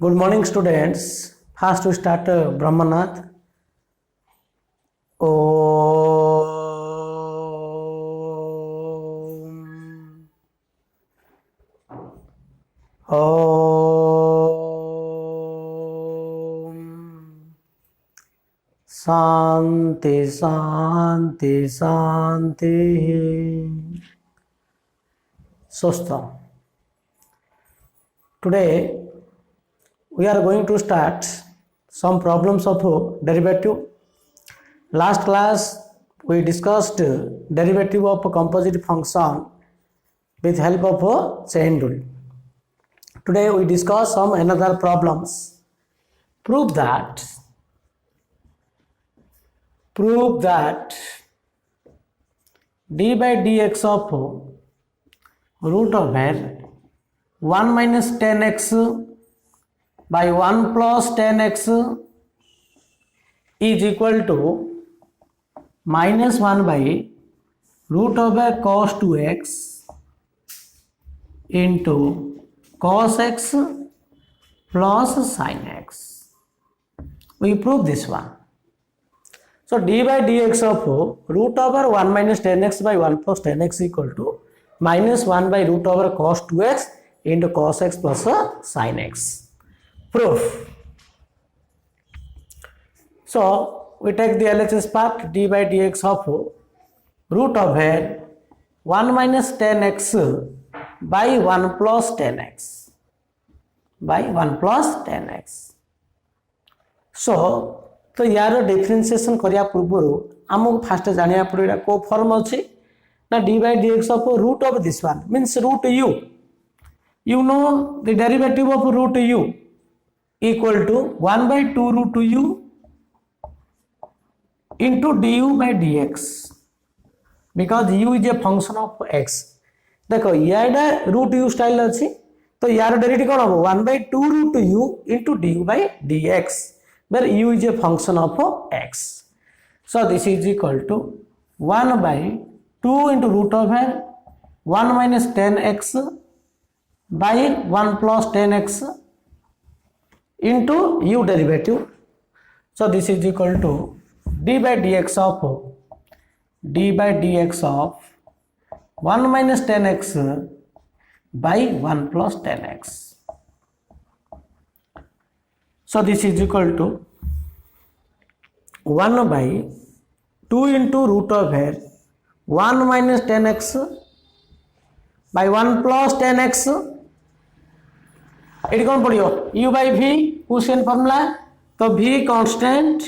Good morning, students. First, we start Brahmanath. Om. Om. Shanti, Shanti, Shanti. Swastha. Today, we are going to start some problems of derivative. Last class we discussed derivative of a composite function with help of a chain rule. Today we discuss some another problems. Prove that d by dx of root over 1 minus 10x by 1 plus 10x is equal to minus 1 by root over cos 2x into cos x plus sin x. We prove this one. So d by dx of root over 1 minus 10x by 1 plus 10x equal to minus 1 by root over cos 2x into cos x plus sin x. Proof. So we take the LHS part, d by dx of root over 1 minus 10x by 1 plus 10x by 1 plus 10x. So तो यार differentiation करिया पूर्व आमको fast जानिया पड़े को form अच्छी ना d by d x of root of this one means root you know the derivative of root u equal to 1 by 2 root u into du by dx because u is a function of x. देखो यार root u style अच्छी तो यार derivative कौन होगा 1 by 2 root u into du by dx where u is a function of x. So this is equal to 1 by 2 into root over 1 minus 10x by 1 plus 10x into u derivative. So this is equal to d by dx of 1 minus 10x by 1 plus 10x. So this is equal to 1 by 2 into root over 1 minus 10x by 1 plus 10x. Eighty कौन पड़ो u by v question formula तो v constant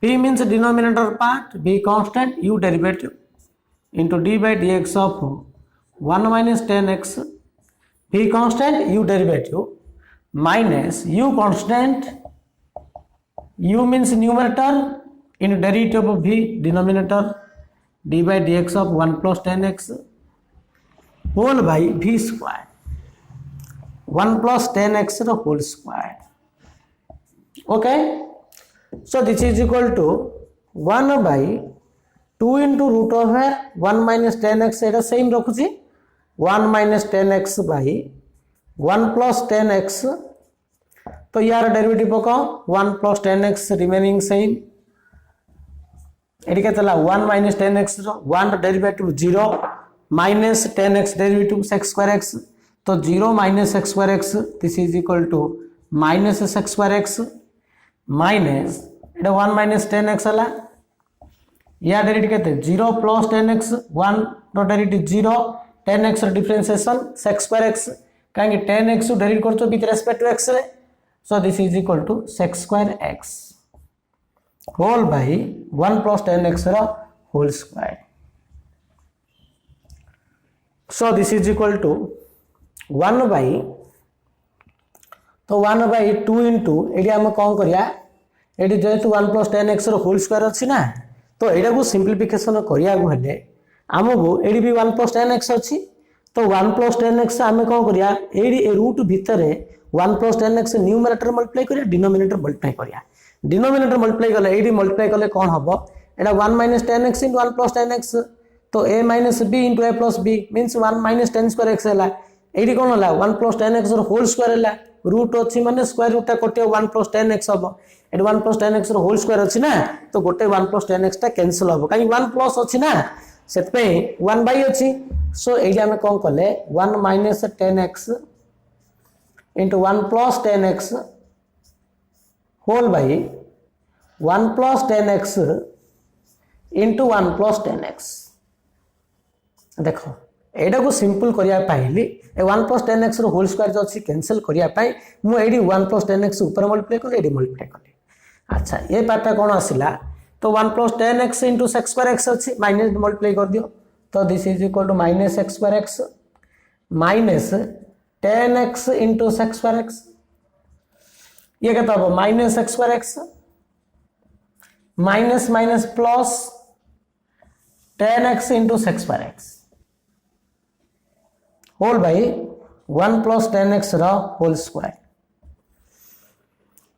v means denominator part v constant u derivative into d by dx of 1 minus 10x v constant u derivative minus u constant u means numerator into derivative of v denominator d by dx of 1 plus 10x whole by v square 1 plus 10x the whole square. Okay, so this is equal to 1 by 2 into root over 1 minus 10x এটা same রাখুছি 1 minus 10x by 1 plus 10x तो यार derivative पकाओ 1 plus 10x remaining same eighty के चला 1 minus 10x 1 derivative 0 minus 10x derivative x square x तो 0 minus x square x this is equal to minus x square x minus এটা 1 minus 10x हला या derivative कहते 0 plus 10x 1 रो derivative 0 10x रो differentiation x square x कहेंगे 10x को derivate करछो विथ रिस्पेक्ट टू x रे so this is equal to x square x whole by 1 plus 10x रो whole square. So this is equal to 1 by तो 1 by 2 into eighty हम कौन करिया eighty जेहेतु 1 plus 10x रो whole square अच्छी ना तो एटा को सिंप्लिफिकेशन करिया को हेले हमको एटी भी 1 plus 10x अच्छी तो 1 plus 10x हम कौन करिया एटी रूट भीतर 1 plus 10x न्यूमरेटर मल्टीप्लाई करिया डिनोमिनेटर मल्टीप्लाई करिया डिनोमिनेटर मल्टीप्लाई कले एटी मल्टीप्लाई कले कौन हबो एटा 1 minus 10x into 1 plus 10x तो a minus b into a plus b means 1 minus 10 square x है एटी कौन होला 1 plus 10x होल स्क्वायर है रूट अच्छी माने स्क्वायर रूट टा कटे 1 + 10x हम एट 1 + 10x होल स्क्वायर अच्छी ना तो गोटे 1 + 10x टा कैंसिल हम कहीं 1 प्लस अच्छी ना से 1 बाई अच्छी सो ये आम कौन कले 1 - 10x into 1 + 10x whole by 1 + 10x into 1 + 10x देखो एटा को सिंपल करिया पाइली 1 + 10x होल स्क्वायर जो अच्छी कैंसिल करिया पाई मु एडी 1 + 10x ऊपर मल्टीप्लाई कर एडी मल्टीप्लाई कर अच्छा ये पार्टा कौन आसिला तो 1 + 10x इंटू x² अच्छी माइनस मल्टीप्लाई कर दियो तो दिस इज इक्वल टू -x² minus 10x into x² ये कहता हो -x² minus minus plus 10x into x² whole by 1 + 10x whole square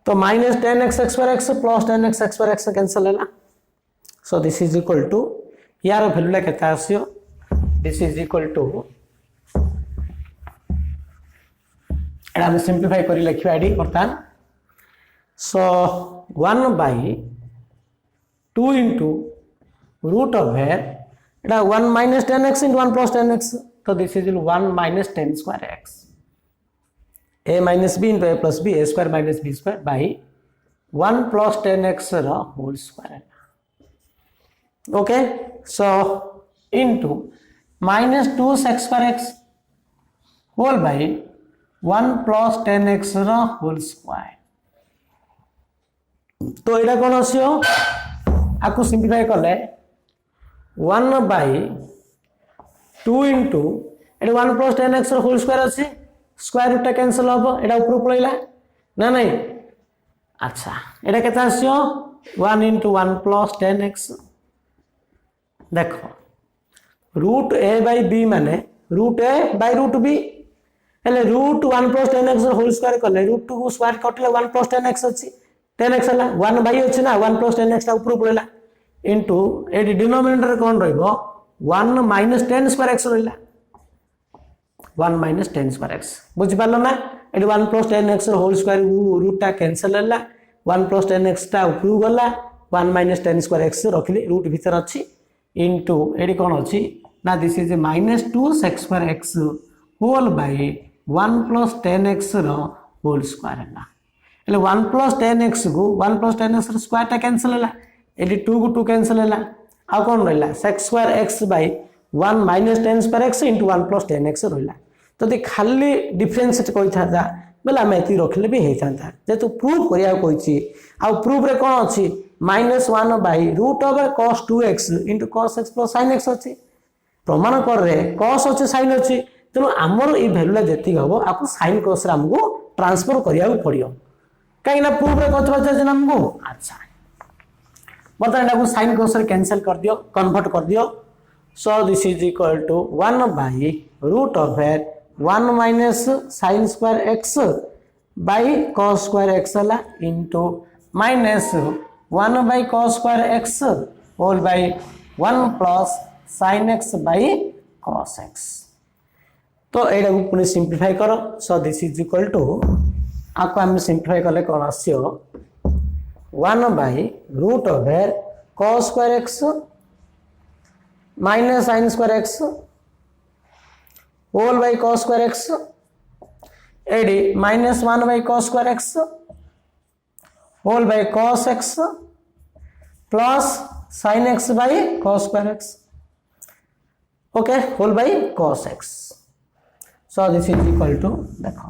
तो -10x x² plus 10x x² cancel है so this is equal to यार वैल्यूला केते आसियो दिस इज इक्वल टू एटा हम सिंप्लीफाई करी लिखिबा एडी बर्तमान सो 1/2 into root of Etah 1 - 10x into 1 + 10x तो this is 1 - 10² a minus b into a plus b a square minus b square by 1 + 10x whole square okay so into -2x² whole by 1 + 10x whole square तो एटा कौन आसियो आपको simplify कले 1/2 into 1 + 10x whole square अच्छी square root cancel हम एटा ऊपर पड़ेगा ना नहीं अच्छा एटा केते आसियो 1 इंटू 1 + 10x देखो रूट a बाई b माने root a by root b हेले रूट 1 + 10x होल स्क्वायर कले रूट को स्क्वायर कटले 1 + 10x अच्छी 10x हला 1 बाई अच्छी ना 1 + 10x ता ऊपर पड़ेगा इंटू एटी डिनोमिनेटर कौन रहिबो 1 - 10² रहिला 1 - 10² बुझी पालो ना एटी 1 + 10x होल स्क्वायर रूट टा कैंसिल हला 1 + 10x ता ऊपर गला 1 - 10² रखिले रूट भीतर अछि इनटू एटी कोन अछि ना this is -2x² whole by 1 + 10x whole square हला એટલે 1 + 10x को 1 + 10x स्क्वायर टा कैंसिल हला एटी 2 को 2 कैंसिल हला आ कोन रहला sec² by 1 - 10² इंटू 1 + 10x रहिला तो दे खाली डिफरेंस कोइ था बेला मैथी रखले भी हे था जेतु प्रूफ करिया कोइची आ प्रूफ रे कोन अछि -1/√of cos 2x into cos x + sin x अछि प्रमाण कर रे cos अछि sin अछि तेनो हमर ई वैल्यूला जेति हबो आपु sin cos रे हमको ट्रांसफर करिया पड़ियो काई ना प्रूफ रे कथबा जे हमको अच्छा बता ना sin cos रे कैंसिल कर दियो कन्वर्ट कर दियो so this is equal to 1/√of 1 - sin² x by cos² x हला into -1/cos² x whole by 1 + sin x by cos x तो एटा को पुनी सिंप्लीफाई करो so this is equal to आपको हम सिंप्लीफाई करले कोन आसियो 1/√of cos² x minus sin² x whole by cos² x एडी -1/cos² x whole by cos x plus sin x by cos² x okay whole by cos x so this is equal to देखो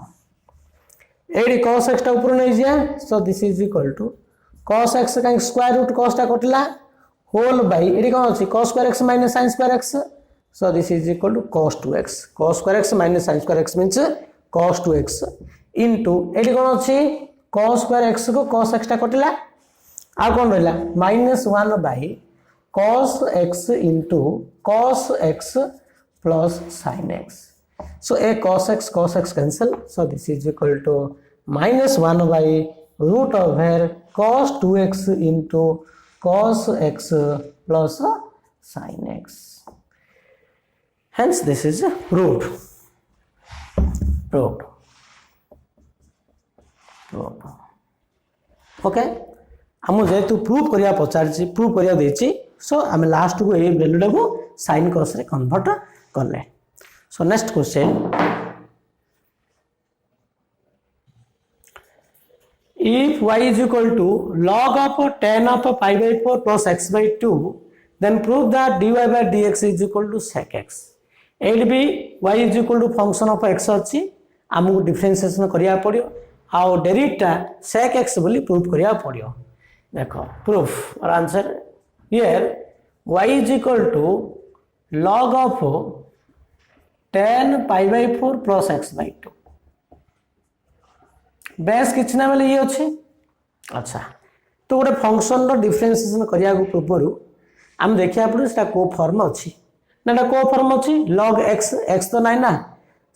AD cos x टा ऊपर नहीं जिया so this is equal to cos x का square root cos टा कटला whole by AD कोन अछि cos² x minus sin² x so this is equal to cos 2x cos² x minus sin² x means cos 2x into एडी कोन अछि cos² x को cos x टा कटला आ कोन रहला -1/cos x into cos x plus sin x so a cos x cancel so this is equal to -1/√of cos 2x into cos x plus sin x hence this is proved okay आम जेहेतु proof करिया पचार proof करिया देछि सो आम last को ए वैल्यूटा को sine cos रे convert करले so next question if y is equal to log of tan of pi by 4 plus x by 2 then prove that dy by dx is equal to sec x एट भी y is equal to function of x अच्छी आमको differentiation करिया पड़ियो आउ derivative sec x बोली proof करिया पड़ियो देखो प्रूफ और answer here y is equal to log of tan pi by 4 plus x by 2 base किछ ना बेले ये अच्छे अच्छा तो गोटे फंक्शन रो डिफरेंशिएशन करिया को पूर्व आम देखिया पड़े सेटा को फॉर्म अच्छी ना को फॉर्म अच्छी log x x तो नहीं ना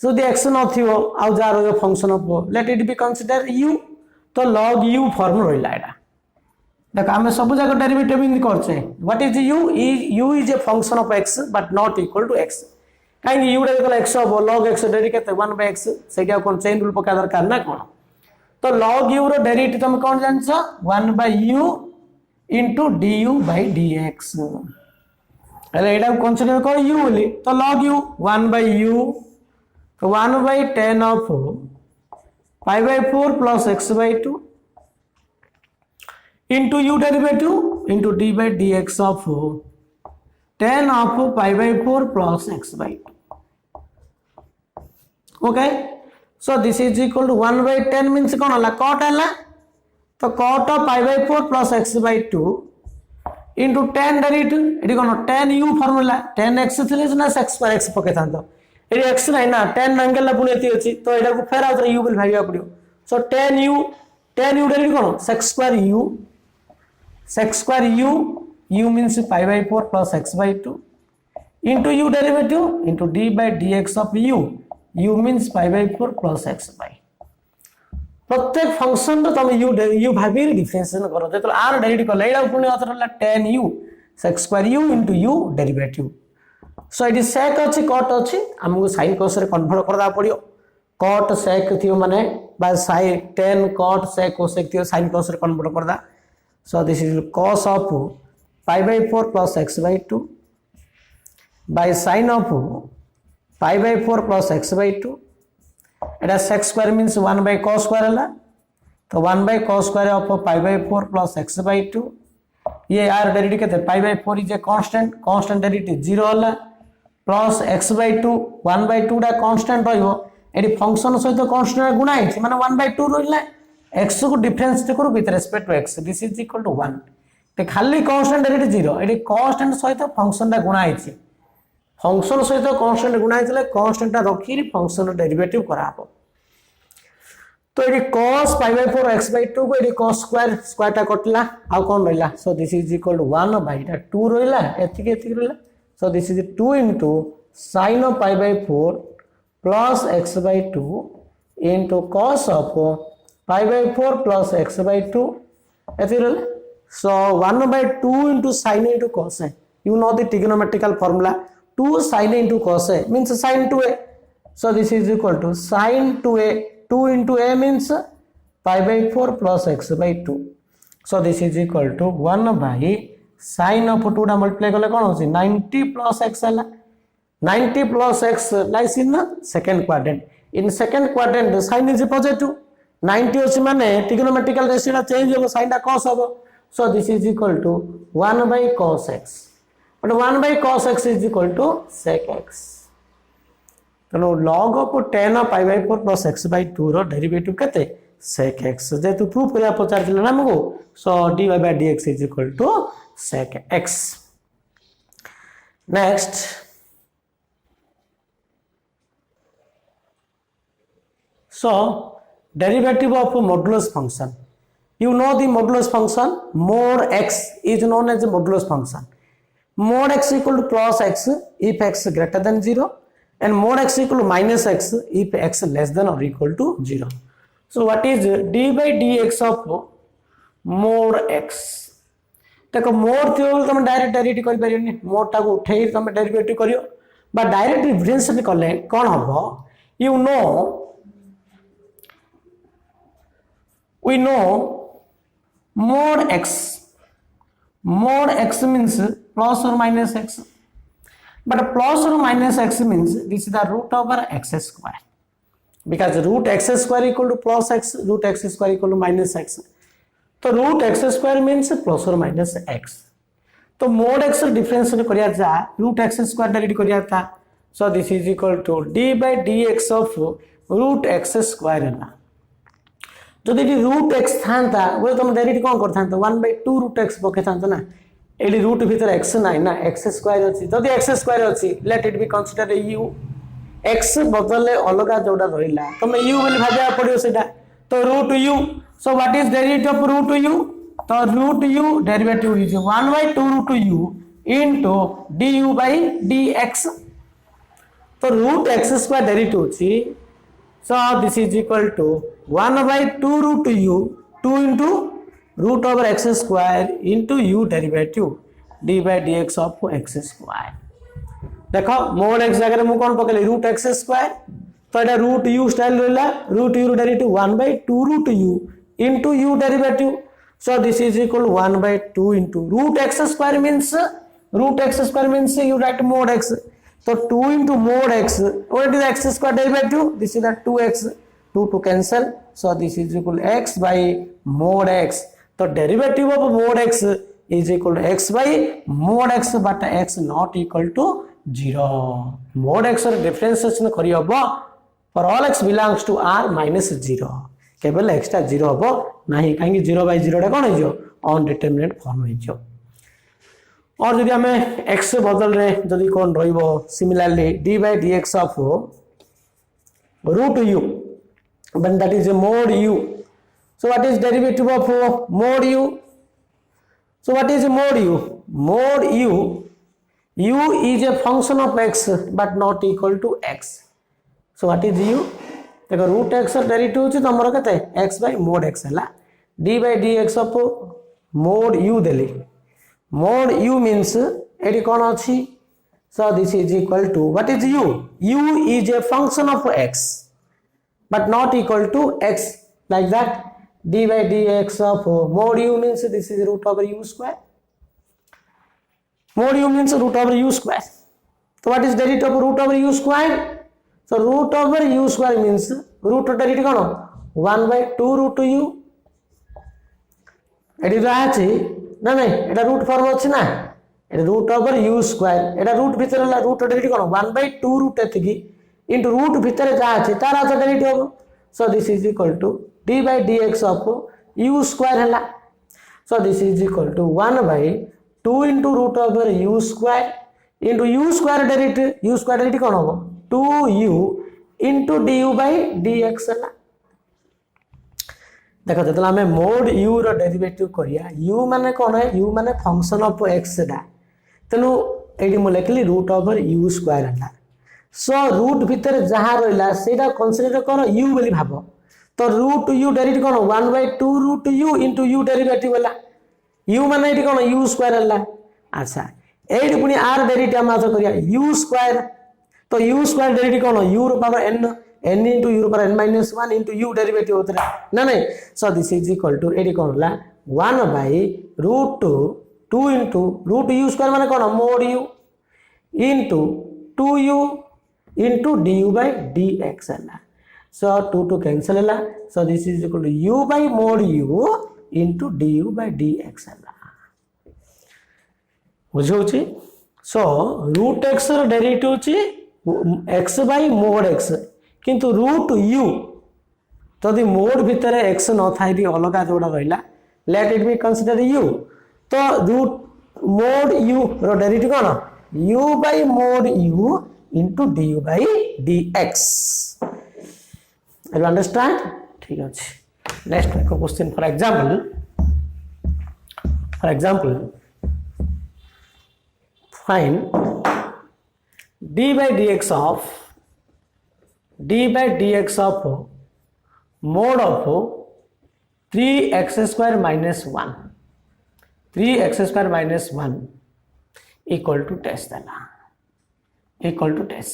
जो दी x न थिवो आ जा रो function of let it be consider u तो log u फॉर्म रहिला एटा देख आमे सब जाक डेरिवेटिव इन करछे what is u is a function of x but not equal to x काई u रे x हो log x डेरिवेटिव 1/x सेटा कोन चेन रूल पका दरकार ना कोन तो log u रो डेरिवेटिव तुम कौन जानछ 1/u into du by dx अरे एटा कंसीडर कर u बोली तो log u 1/u तो 1/tan of pi by 4 plus x by 2 into u derivative into d by dx of tan of pi by 4 plus x by 2 okay so this is equal to 1/10 means कौन होला cot हला तो cot of pi by 4 plus x by 2 into tan derivative AD कौन tan u formula tan x थिले ना x पर x पके थांतो AD x नै ना tan एंगल ला पुनी एती अछि तो एडा को फेर आउत u बोल भाबिया पड़ियो so tan u डेरिवेटिव कौन sec square u means pi by 4 plus x by 2 into u derivative into d by dx of u means pi by 4 plus x by प्रत्येक फंक्शन तो तुम u भाबी differentiation करो जेतो r derivative कर लेला पुनी अथर tan u sec square u into u derivative so it sec अछि cot अछि हमको sin cos रे कन्वर्ट करदा पड़ियो cot sec थियो माने बा sin tan cot sec cosec थियो sin cos रे कन्वर्ट करदा सो this is cos of pi by 4 plus x by 2 by sin of pi by 4 plus x by 2 Etah sec square means 1 by cos square हला तो 1 by cos square of pi by 4 plus x by 2 ये r derivative केते pi by 4 is a constant derivative 0 हला plus x by 2 1 by 2 डा constant रहइबो AD function सहित constant गुणा है माने 1 by 2 रहिला x को डिफरेंस करू with respect to x this is equal to 1 ते खाली कांस्टेंट डेरिवेटिव 0 एडी कांस्टेंट सहित फंक्शन टा गुणा है फंक्शन सहित कांस्टेंट गुणा है कांस्टेंट टा रखी फंक्शन डेरिवेटिव कराबो तो ये cos pi by 4 x by 2 को ये cos स्क्वायर टा कटला आ कोन रहला so this is equal to 1 by टा 2 रहला एतिके रहला so this is 2 into sin of pi by 4 plus x by 2 into cos of pi by 4 plus x by 2 एति रहला so 1 by 2 into sin into cos you know the trigonometrical formula 2 sin into cos a means sin 2a so this is equal to sin 2a 2 into a means pi by 4 plus x by 2 so this is equal to 1 by sin of 2 टा multiply करले कोन होसी 90 plus x हला 90 plus x lies in the second quadrant in second quadrant sin is positive 90 होसी माने trigonometrical ratio टा change हो sin टा cos हो so this is equal to 1 by cos x but 1 by cos x is equal to sec x तो log of tan of pi by 4 plus x by 2 रो derivative केते sec x जेतु proof करिया पचार दिला ना हमको so dy by dx is equal to sec x next so derivative of modulus function you know the modulus function mod x is known as a modulus function mod x equal to plus x if x greater than 0 and mod x equal to minus x if x less than or equal to 0 so what is d by dx of mod x देखो mod थियो तुम direct derivative कर परियोनी mod टा को उठेई तुम derivative करियो बा direct differentiate करले कोन हबो you know we know mod x. Mod x means plus or minus x, but plus or minus x means this is the root over x square, because root x square equal to plus x, root x square equal to minus x. तो root x square means plus or minus x. तो mod x difference करिया जा root x square direct करिया था, so this is equal to d by dx of root x square है. যদি এটি root x থানতা বলে তুমি ডাইরেক্ট কোন করতান্ত 1/2 root x পকে থান্ত না, এটি root ভিতরে x নাই না, x স্কয়ার আছে, যদি x স্কয়ার আছে let it be considered u. x বদলে অলগা যোডা রইলা তুমি u বলি ভাবিয়া পড়িও সেটা, তো root u. so what is derivative of root u? তো root u derivative is 1/2 root u into du by dx. तो root x square derivative ଅଛି, so this is equal to 1/2 root u 2 into root over x square into u derivative d by dx of x square. देखो mod x जगह मु कोन पकेले root x square, तो एटा root u style रहला, root u derivative 1/2 root u into u derivative, so this is equal to 1/2 into root x square means you write mod x. So 2 into mod x, what is the x square derivative? This is the 2x, 2 to cancel, so this is equal to x by mod x. So derivative of mod x is equal to x by mod x, but x not equal to 0. Mod x or differentiation करी हबो for all x belongs to r minus 0. केवल x टा 0 हबो नाही, काहे 0 by 0 टा कोन हिजो अनडिटरमिनेट form हिजो. और यदि हमें x बदल रे यदि कोन रहिबो similarly d by dx of root u, when that is a mod u. So what is derivative of mod u? So what is mod u? Mod u is a function of x but not equal to x. So what is u? देखो root x derivative होची तमरो कते x by mod x हला, d by dx of mod u देली. mod u means एटी कोन अछि, so this is equal to what is u? u is a function of x but not equal to x, like that d by dx of mod u means this is root over u square. Mod u means root over u square. So what is derivative of root over u square? So root over u square means root derivative cone 1/2 root u. Eighty रहा अछि ना नहीं, एटा root form अछि ना, एटा root over u square, एटा root भीतर ला रूट डेरिवेटिव कोन 1/2 रूट एतिकी इनटू रूट भीतर जा अछि तारा तो डेरिवेटिव हो, so this is equal to d by dx of u square हला. So this is equal to 1/2 into root over u square into u square derivative कोन हो 2u into du by dx हला. देखो जब हमें mod u रो derivative करिया, u माने कोन है, u माने फंक्शन ऑफ x दा, तनु एडी मु लिखली रूट ओवर u स्क्वायर हला. सो रूट भीतर जहा रहला सेटा कंसीडर करो u बोली भाबो, तो रूट u डेरिवेटिव कोन 1/2 root u into u derivative हला, u माने एडी कोन u स्क्वायर हला. अच्छा एडी पुनी r डेरिवेटिव हम आतो करिया u स्क्वायर, तो u स्क्वायर डेरिवेटिव कोन u रो power n into u power n minus 1 into u derivative होता है ना नहीं. So this is equal to एडी कौन ला 1/√2 into root u square माने कौन mod u into 2u into du by dx है ना. So 2 to cancel है ला. So this is equal to u by mod u into du by dx है ना. बुझो ची. So root x रो डेरिवेटिव ची x by mod x, किंतु रूट u जदि मोड भितर x न थाई दी अलगा जोड़ा रहिला, let it be consider u. तो रूट मोड u रो डेरिवेटिव कोन u by mod u into du by dx. You understand? ठीक अछि. Next question for example find d by dx of mod of 3x square minus 1 equal to test देला, equal to test.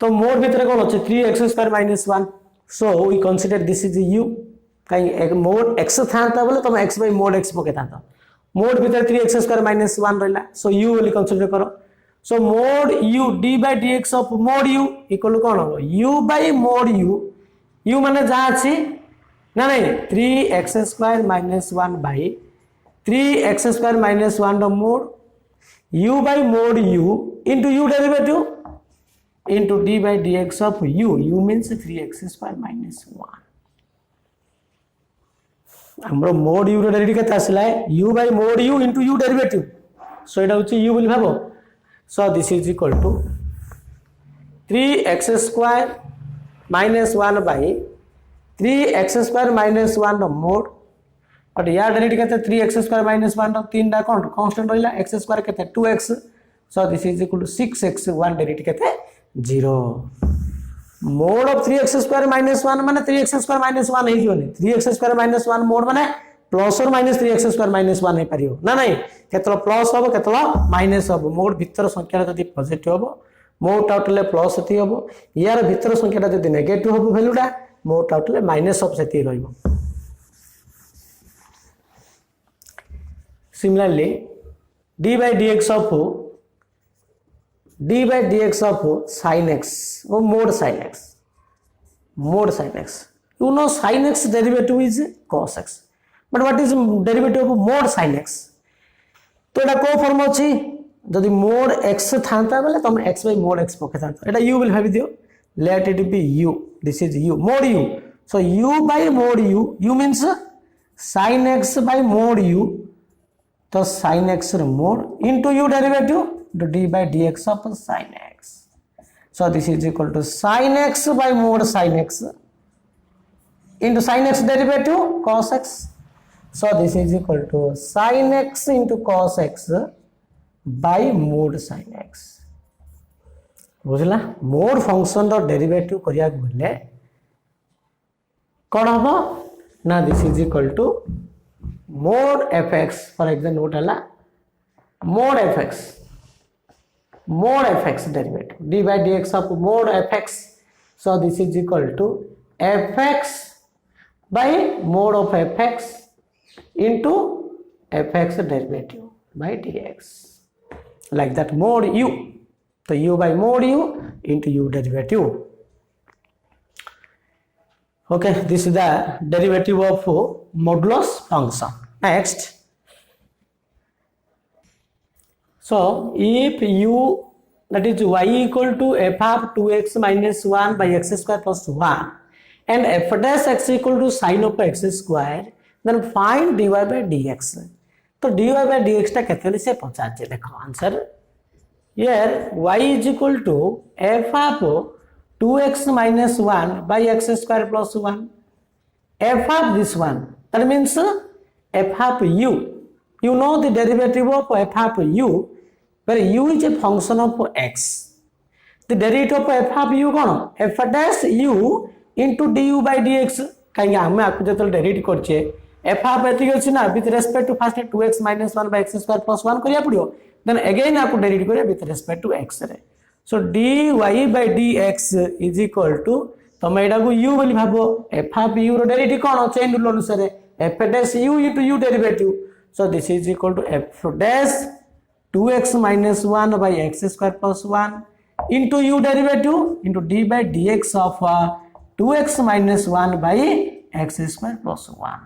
तो mode भीतर कौन अच्छे 3x square minus 1, so we consider this is u. कहीं mode x था बोले तुम x bye mode x पके था मोड भीतर 3x स्क्वायर माइनस 1 रहला सो u बोली कंसीडर करो so mod u d by dx of mod u equal to कोन हो u बाय मोड u माने जा अछि ना नहीं 3x square minus 1 by 3x square minus 1 the mod u by mod u into u derivative into d by dx of u means 3x square minus 1 हमरो mod u रो derivative केता आसला u by mod u into u derivative so एटा होची u बोली भाबो so this is equal to 3x square minus 1 by 3x square minus 1 रो mod but यार डेरिवेटिव केता 3x square minus 1 रो 3 टा कांस्टेंट रहला x square केता 2x so this is equal to 6x 1 derivative केता 0 mod of 3x square minus 1 माने 3x square minus 1 हे जोनी 3x square minus 1 mode माने प्लस और माइनस 3x स्क्वायर माइनस 1 हे परियो ना नहीं केतलो प्लस होबो केतलो माइनस होबो मोड भीतर संख्या जदी पॉजिटिव होबो मोड आउटले प्लस थी होबो यार भीतर संख्या जदी नेगेटिव होबो वैल्यूटा मोड आउटले माइनस ऑफ सेती रहइबो similarly d by dx of sin x or mod sin x you know sin x derivative is cos x but what is derivative of mod sin x तो एटा को form अछि जदि mod x थांता बेले तुम x by mod x पके थांता एटा u will भाबी दियो let it be u this is u mod u so u by mod u means sin x by mod u तो sin x ର mod into u derivative to d by dx of sin x so this is equal to sin x by mod sin x into sin x derivative cos x so this is equal to sin x into cos x by mod sin x बुझला mod function रो derivative करिया बोले कोन हबो ना this is equal to mod fx for example what हला mod fx derivative d by dx of mod fx so this is equal to fx by mod of fx into fx derivative by dx like that mod u so u by mod u into u derivative okay this is the derivative of modulus function next so if u that is y equal to f of 2x minus 1 by x square plus 1 and f dash x equal to sin of x square then find dy by dx तो dy by dx टा केते से पहुंचा जे देखो answer here y is equal to f of 2x minus 1 by x square plus 1 f of this one that means f of u you know the derivative of f of u where u is a function of x the derivative of f of u cone f dash u into du by dx कहीं हम आपको जतो derivative करछे f of एति अछि ना with respect to first 2x minus 1 by x square plus 1 करिया पड़ियो देन अगेन आपको डेरिवेटिव करिया विथ रेस्पेक्ट टू x रे सो dy by dx is equal to तुम एडा को u बोली भाबो f of u रो डेरिवेटिव कोन चेन रूल अनुसार f dash u into u derivative so this is equal to f dash 2x minus 1 by x square plus 1 into u derivative into d by dx of 2x minus 1 by x square plus 1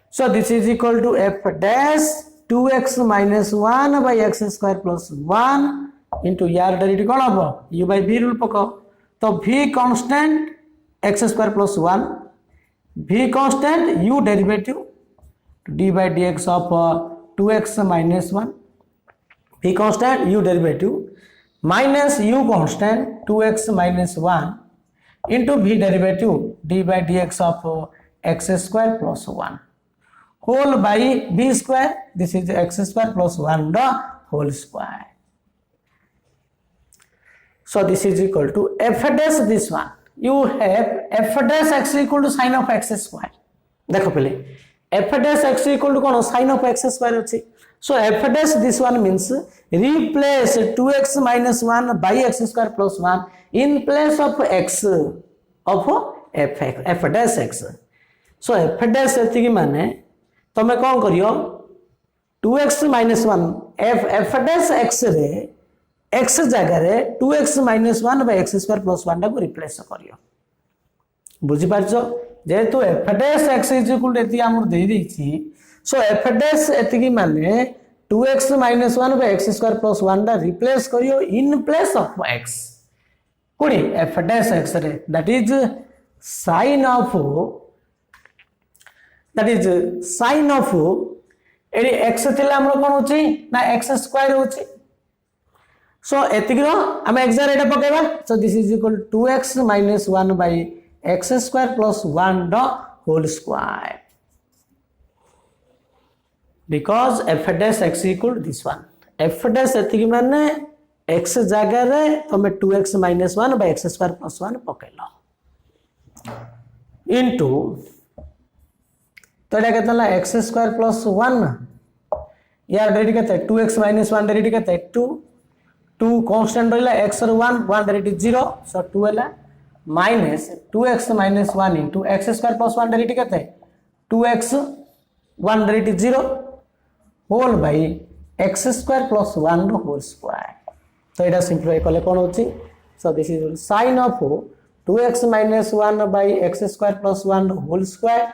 so this is equal to f dash 2x minus 1 by x square plus 1 into यार derivative कोन हबो u by v rule पको तो v constant x square plus 1 v constant u derivative d by dx of 2x minus 1 v constant u derivative minus u constant 2x minus 1 into v derivative d by dx of x square plus 1 whole by b square this is x square plus 1 the whole square so this is equal to f dash this one you have f dash x equal to sin of x square देखो पहले f dash x equal to cone sin of x square अछि so f dash this one means replace 2x minus 1 by x square plus 1 in place of x of f dash x सो f dash एतिकी माने तमे कौन करियो 2x minus 1 f dash x रे x जगह रे 2x minus 1 by x square plus 1 को रिप्लेस करियो बुझी पारछो जेहेतु f dash x is equal to एति हमर दे दैछि सो एफ डैश एतिकी माने 2x minus 1 by x square plus 1 दा रिप्लेस करियो इन प्लेस ऑफ x कोनी एफ डैश x रे दैट इज साइन ऑफ एडी x थिला हमर कोन होची ना x स्क्वायर होची सो एतिकरो हम x एटा पकेबा so this is equal 2x minus 1 by x square plus 1 the whole square because f dash x equal to this one f dash एतिकी माने x जगह रे तमे 2x minus 1 by x square plus 1 पकेलो into तो एटा केतला x square plus 1 यार derivative केते 2x माइनस 1 डेरिवेटिव केते 2 कांस्टेंट रहला x और 1 डेरिवेटिव 0 सो 2 हैला minus 2x minus 1 into x square plus 1 derivative केते 2x 1 derivative 0 whole by x square plus 1 रो होल स्क्वायर तो एटा सिंपलीफाई करले कोन होची so this is sin of 2x minus 1 by x square plus 1 रो whole square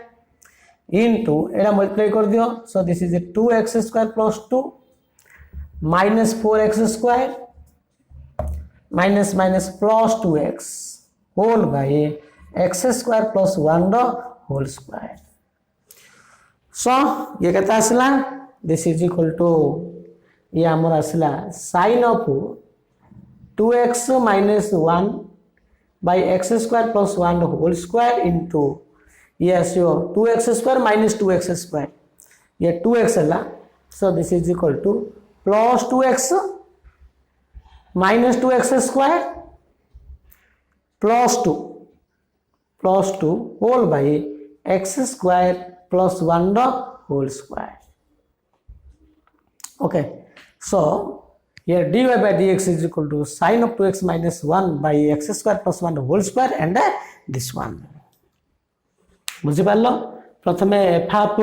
into एटा multiply कर दियो so this is 2x square plus 2 minus 4x square minus minus plus 2x whole by x square plus 1 रो whole square सो ये केता आसला this is equal to ये हमर आसला sin of 2x minus 1 by x square plus 1 रो whole square into yes यो 2x square minus 2x square ये 2x है so this is equal to plus 2x minus 2x square plus 2 whole by x square plus 1 the whole square okay so here dy by dx is equal to sin of 2x minus 1 by x square plus 1 whole square and this one बुझी पारलो प्रथमे f of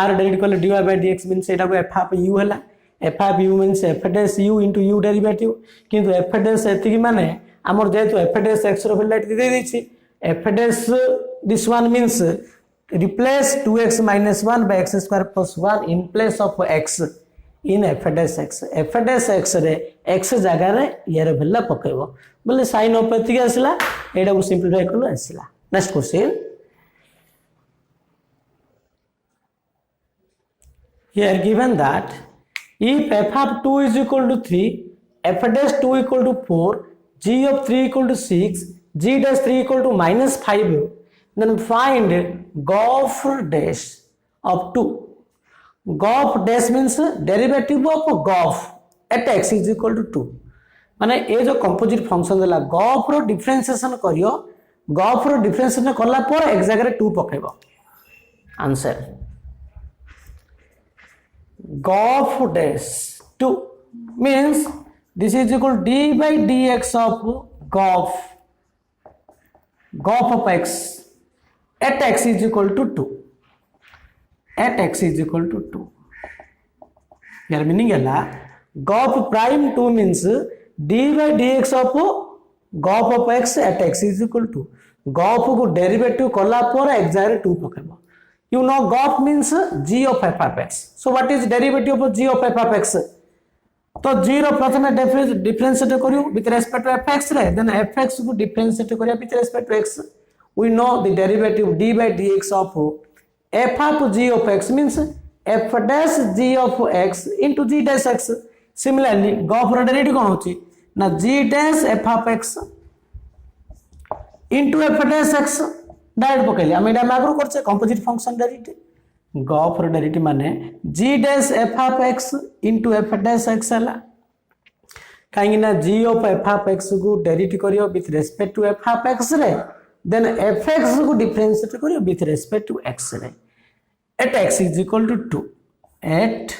r derivative कले dy by dx means एटा को f of u हला f of u means f dash u into u derivative किंतु f dash एतिकी माने हमर जेतु f dash x रो वैल्यू दे देछि f dash this one means replace 2x minus 1 by x square plus 1 in place of x in f dash x रे x जगह रे यार वैल्यू पकेबो बोले sin ऑफ एतिकी आसला एटा को सिंपलीफाई करलो आसला next question here given that if f of 2 is equal to 3 f dash 2 equal to 4 g of 3 equal to 6 g dash 3 equal to minus 5 then find golf dash of 2 golf dash means derivative of golf at x is equal to 2 माने ए जो composite function देला golf रो differentiation करियो golf रो differentiation करला पर एक जगह रे 2 पकेबो answer golf dash 2 means this is equal to d by dx of golf of x at x is equal to 2 at x is equal to 2 here meaning है golf prime 2 means d by dx of golf of x at x is equal to golf को derivative कला पर x जारे 2 पकेबो you know golf means g of f of x so what is derivative of g of f of x तो g रो प्रथमे differentiate करियो with respect to fx रे then fx को differentiate करिया with respect to x we know the derivative d by dx of f of g of x means f dash g of x into g dash x similarly golf रो derivative कोन होची ना g dash f of x into f dash x direct पकेली हम एटा मागरो करछे composite function derivative golf रो derivative माने g dash f of x into f dash x हला काहे ना g of f of x को डेरिवेटिव करियो with respect to f of x रे देन fx को डिफरेंशिएट करियो विथ रेस्पेक्ट टू x रे at x is equal to 2 at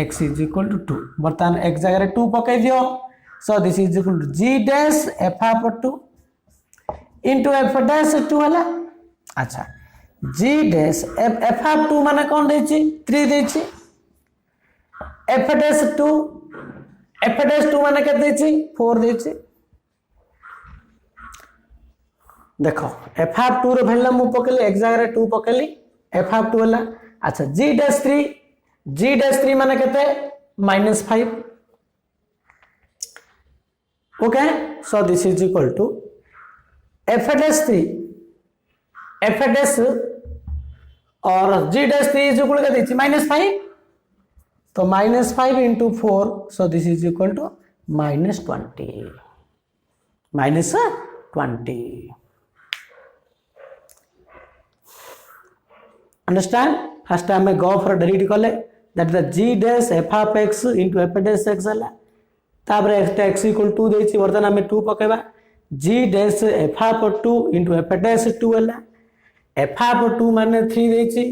x is equal to 2 बर्तमान x जगह रे 2 पके दियो so this is equal to g dash f of 2 into f dash 2 हला अच्छा जी डैश एफ ऑफ 2 माने कौन देछि 3 देछि एफ डैश 2 माने के देछि 4 देछि देखो एफ ऑफ 2 रो वैल्यू मु पकेली एक जगह रे 2 पकेली एफ ऑफ 2 होला अच्छा जी डैश 3 माने केते -5 okay so this is equal to f dash 3 और g dash 3 is equal to -5 तो -5 into 4 so this is equal to -20 understand first time I go for derivative कले that the g dash f of x into f dash x हला तापर x equal 2 देछि वर्तमान हमें 2 पकेबा g dash f of 2 into f dash 2 हला f of 2 माने 3 देछि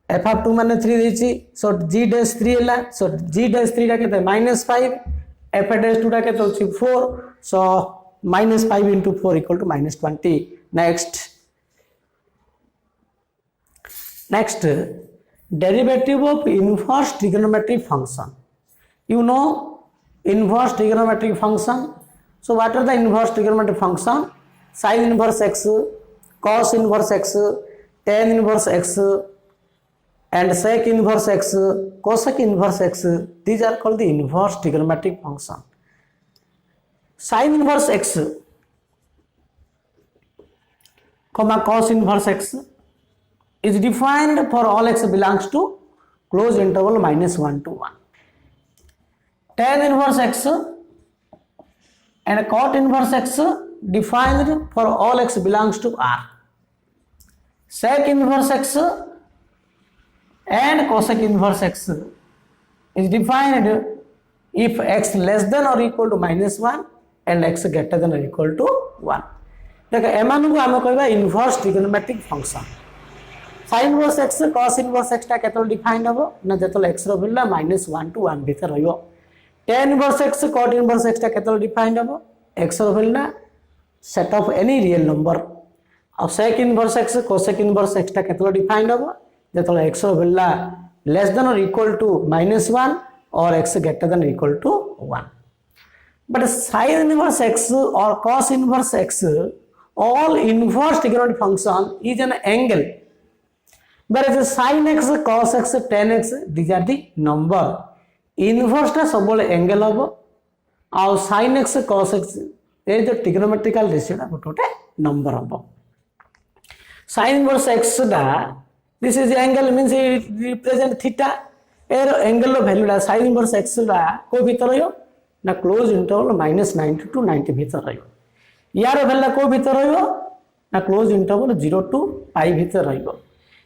f of 2 माने 3 देछि सो g डैश 3 हला सो g डैश 3 टा केते -5 f डैश 2 टा केते होछि 4 सो -5 into 4 equal to -20 next derivative of inverse trigonometric function you know inverse trigonometric function so what are the inverse trigonometric function sin inverse x cos inverse x tan inverse x and sec inverse x cosec inverse x these are called the inverse trigonometric function sin inverse x comma cos inverse x is defined for all x belongs to closed interval -1 to 1 tan inverse x and cot inverse x defined for all x belongs to R. Sec inverse x and cosec inverse x is defined if x less than or equal to -1 and x greater than or equal to 1. देखो एमान को हम कहबा inverse trigonometric function sin inverse x cos inverse x टा केतल defined हबो ना जेतल x रो वैल्यू -1 to 1 भीतर रहइबो tan inverse x cot inverse x टा केतल डिफाइंड हबो x रो value set of any real number और sec inverse x cosec inverse x टा केतल डिफाइंड हबो जेतल x रो वैल्यू लेस देन और इक्वल टू -1 और x greater than or equal to 1 but sin inverse x or cos inverse x all inverse trigonometric function is an angle whereas sin x cos x tan x these are the number inverse टा सब angle हम आउ sin x cos x ये जो trigonometrical ratio टा गोटे number हम sin इनवर्स x टा this is angle means it represent theta एर एंगल रो वैल्यू टा sin इनवर्स x टा को भीतर रहियो ना क्लोज इंटरवल -90 to 90 भीतर रहियो यार वैल्यू को भीतर रहियो ना क्लोज इंटरवल 0 to पाई भीतर रहियो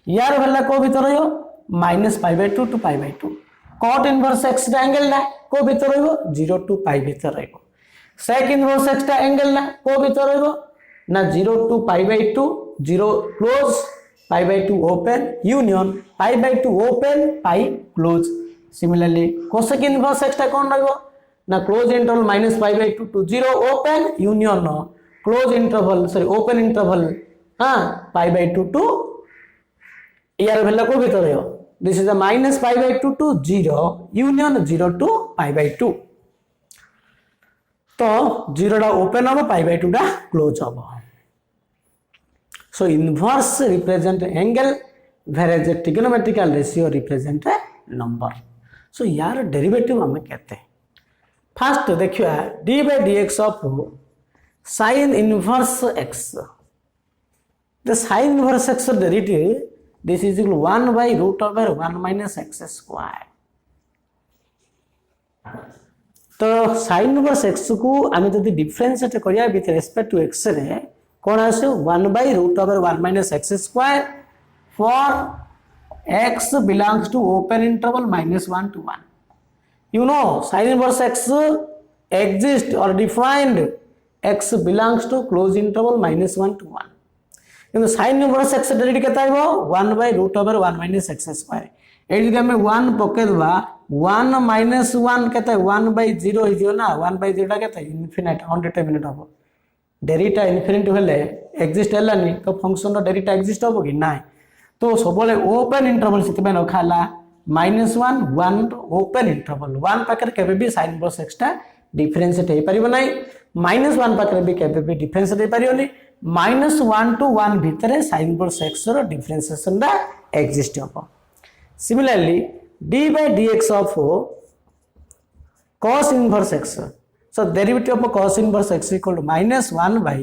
यार वैल्यू को भीतर रहियो -π/2 to π/2 cot inverse x टा एंगल ना को भीतर रहिबो 0 to पाई भीतर रहिबो sec inverse x टा एंगल ना को भीतर रहिबो ना 0 to π/2 0 close π/2 open union π/2 open pi close similarly cosec inverse x टा कोन रहिबो ना close interval -π/2 to 0 open union close interval sorry open interval हां π/2 to यार वैल्यू को भीतर रहिबो this is a -π/2 to 0 union 0 to π/2 तो 0 टा ओपन हो π/2 टा क्लोज हो so inverse represent angle whereas the trigonometrical ratio represent a number so यार डेरिवेटिव हम कहते हैं फर्स्ट देखियो d/dx of sin inverse x the sin inverse x derivative this is equal to 1 by root over 1 minus x square तो sin inverse x को आमे जदि differentiate करिया विथ रिस्पेक्ट टू x रे कोन आसे 1 by root over 1 minus x square for x belongs to open interval -1 to 1 you know sin inverse x exists or defined x belongs to closed interval -1 to 1 কিন্তু sin inverse x derivative केता आइबो 1 by root over 1 minus x square ए जदि हम 1 पके दबा 1 minus 1 केता 1 by 0 हिजियो ना 1 by 0 टा केता infinite अनडिटरमिनेट हो डेरिटा infinity हेले एक्जिस्ट हेलानी तो फंक्शन डेरिटा एक्जिस्ट हम कि ना तो सब ओपन इंटरवल से रखा -1 1 ओपन इंटरवल 1 पाखे केबे भी sin इनवर्स x टा डिफरेंशिएट हो पारिबो नाही -1 पाखे भी केबे भी डिफरेंशिएट हो पारियोनी -1 to 1 भितर sin इनवर्स x रो डिफरेंशिएशन दा एक्जिस्ट हम similarly d by dx of cos inverse x. So derivative of cos inverse x equal to -1 by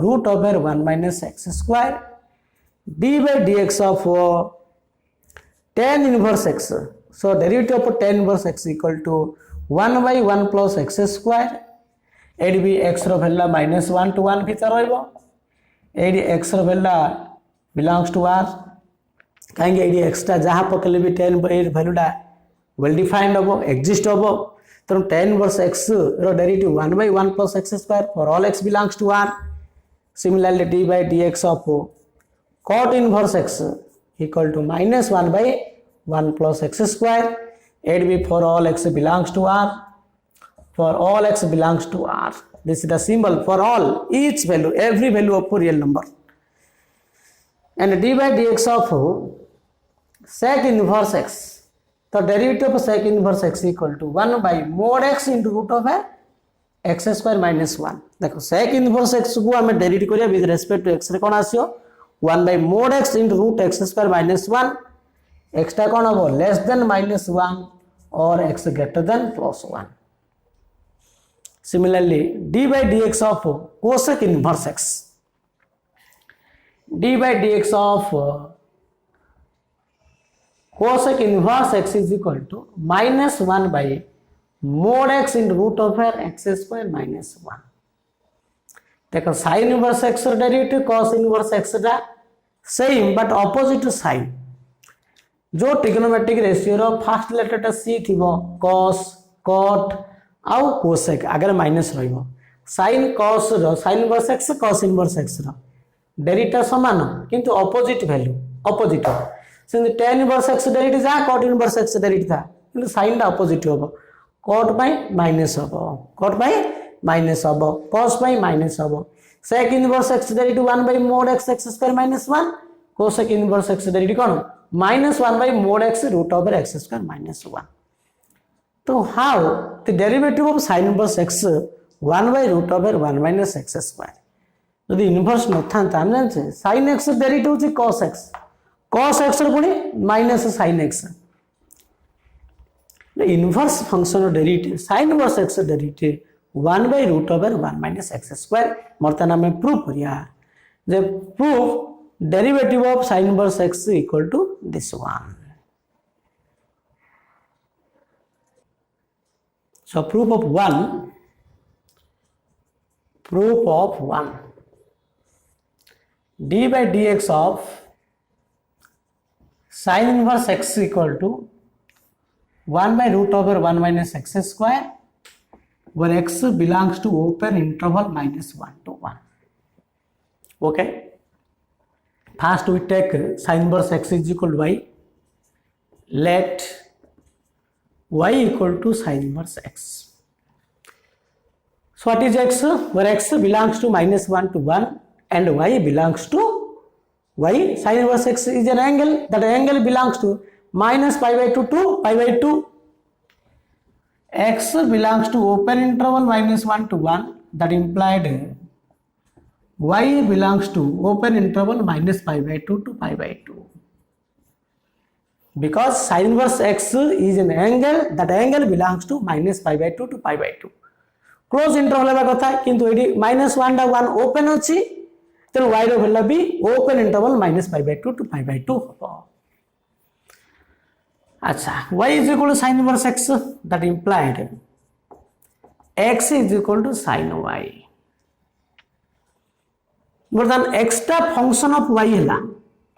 root over 1 minus x square. D by dx of tan inverse x. So derivative of tan inverse x equal to 1 by 1 plus x square. एडी भी x रो value -1 to 1 भीतर रहइबो एडी x रो value belongs to r कहेंगे एडी x टा जहां पकले भी tan वैल्यू टा वेल डिफाइंड होबो एक्जिस्ट होबो तो tan inverse x रो derivative 1 by 1 plus x square for all x belongs to r. Similarly d by dx of cot inverse x equal to -1 by 1 plus x square. It be for all x belongs to r. For all x belongs to r. This is the symbol for all, each value, every value of a real number. And d by dx of sec inverse x. तो derivative of sec inverse x equal to 1 by mod x into root of x square minus 1. देखो sec inverse x को हमें derivative करिया with respect to x रे कोन आसियो 1 by mod x into root x square minus 1. x टा कोन हो less than -1 और x greater than +1. Similarly d by dx of cosec inverse x. d by dx of cosec inverse x is equal to -1 by mod x into root of x square minus 1. देखो sin inverse x derivative cos inverse x दा same but opposite sign जो trigonometric ratio रो first letter टा c थिबो cos cot आउ cosec अगर minus रहिबो sin cos रो sin inverse x cos inverse x रो डेरिवेटिव समान किंतु ऑपोजिट वैल्यू ऑपोजिट सिंध tan inverse x डेरिवेटिव जा cot inverse x डेरिवेटिव था किंतु sin दा ऑपोजिट होबो cot बाय माइनस होबो cot बाय माइनस होबो cos बाय माइनस होबो sec inverse x derivative 1 by mod x x square minus 1 cosec inverse x derivative cone -1 by mod x root over x square minus 1. तो how the derivative of sin inverse x 1 by root over 1 minus x square यदि inverse न था हम जाने sin x derivative होची cos x पुणी minus sin x inverse function derivative sin inverse x derivative 1 by root over 1 minus x square बर्तमान हमें prove करिया जे proof derivative of sin inverse x equal to this one. So proof of 1 d by dx of sin inverse x equal to 1 by root over 1 minus x square where x belongs to open interval -1 to 1. Okay. First we take sin inverse x is equal to y. Let y equal to sin inverse x. So what is x? Where x belongs to -1 to 1 and y belongs to y. Sin inverse x is an angle. That angle belongs to -π/2 to π/2. X belongs to open interval -1 to 1. That implied y belongs to open interval -π/2 to π/2. Because sin inverse x is an angle, that angle belongs to -π/2 to π/2. Close interval है कथा किंतु AD -1 टा 1 open अछि तो y रो value भी open interval -π/2 to π/2 होबो. अच्छा y is equal to sin inverse x, that implied x is equal to sin y. बर्तमान x टा फंक्शन ऑफ y हैला